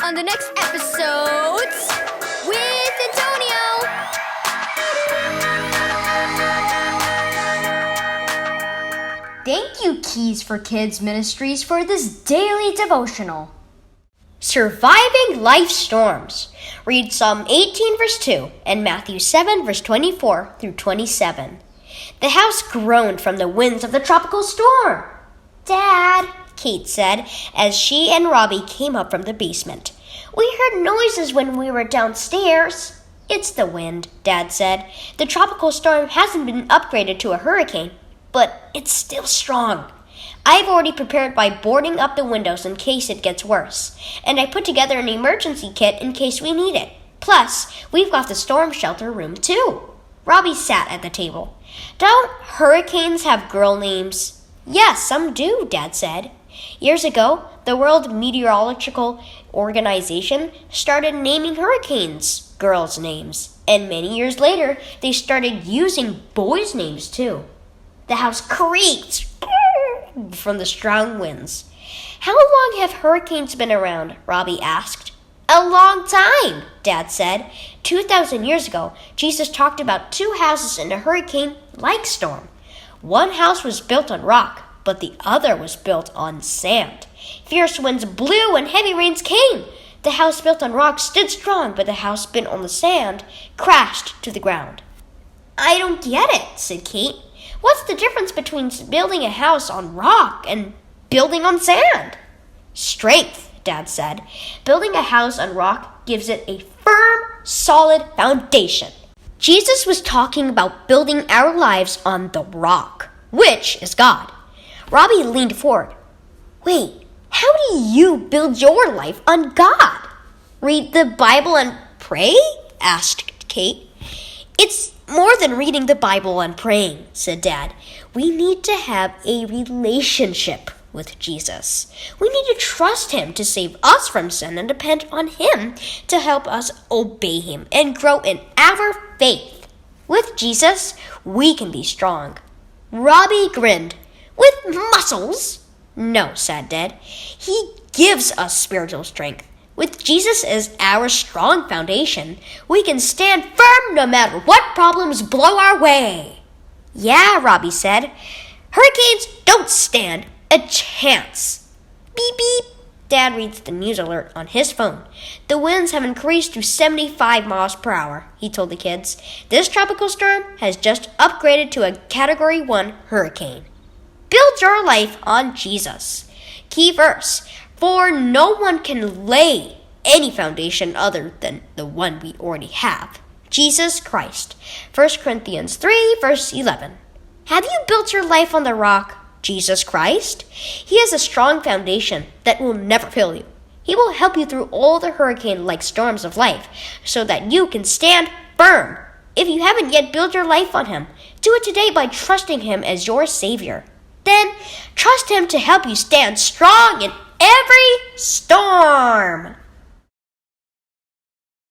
on the next episodes with Antonio. Thank you, Keys for Kids Ministries, for this daily devotional. Surviving Life Storms. Read Psalm 18, verse 2, and Matthew 7, verse 24 through 27. The house groaned from the winds of the tropical storm. Dad, Kate said, as she and Robbie came up from the basement. We heard noises when we were downstairs. It's the wind, Dad said. The tropical storm hasn't been upgraded to a hurricane, but it's still strong. I've already prepared by boarding up the windows in case it gets worse, and I put together an emergency kit in case we need it. Plus, we've got the storm shelter room too. Robbie sat at the table. Don't hurricanes have girl names? Yes, some do, Dad said. Years ago, the World Meteorological Organization started naming hurricanes girls' names, and many years later, they started using boys' names too. The house creaked from the strong winds. How long have hurricanes been around? Robbie asked. A long time, Dad said. 2,000 years ago, Jesus talked about two houses in a hurricane-like storm. One house was built on rock, but the other was built on sand. Fierce winds blew and heavy rains came. The house built on rock stood strong, but the house built on the sand crashed to the ground. I don't get it, said Kate. What's the difference between building a house on rock and building on sand? Strength, Dad said. Building a house on rock gives it a firm, solid foundation. Jesus was talking about building our lives on the rock, which is God. Robbie leaned forward. Wait, how do you build your life on God? Read the Bible and pray? Asked Kate. It's more than reading the Bible and praying, said Dad. We need to have a relationship with Jesus. We need to trust Him to save us from sin and depend on Him to help us obey Him and grow in our faith. With Jesus, we can be strong. Robbie grinned. With muscles? No, said Dad. He gives us spiritual strength. With Jesus as our strong foundation, we can stand firm no matter what problems blow our way. Yeah, Robbie said. Hurricanes don't stand a chance. Beep, beep. Dad reads the news alert on his phone. The winds have increased to 75 miles per hour, he told the kids. This tropical storm has just upgraded to a Category 1 hurricane. Build your life on Jesus. Key verse. For no one can lay any foundation other than the one we already have. Jesus Christ. 1 Corinthians 3, verse 11. Have you built your life on the rock, Jesus Christ? He has a strong foundation that will never fail you. He will help you through all the hurricane-like storms of life so that you can stand firm. If you haven't yet built your life on Him, do it today by trusting Him as your Savior. Then, trust Him to help you stand strong in every storm.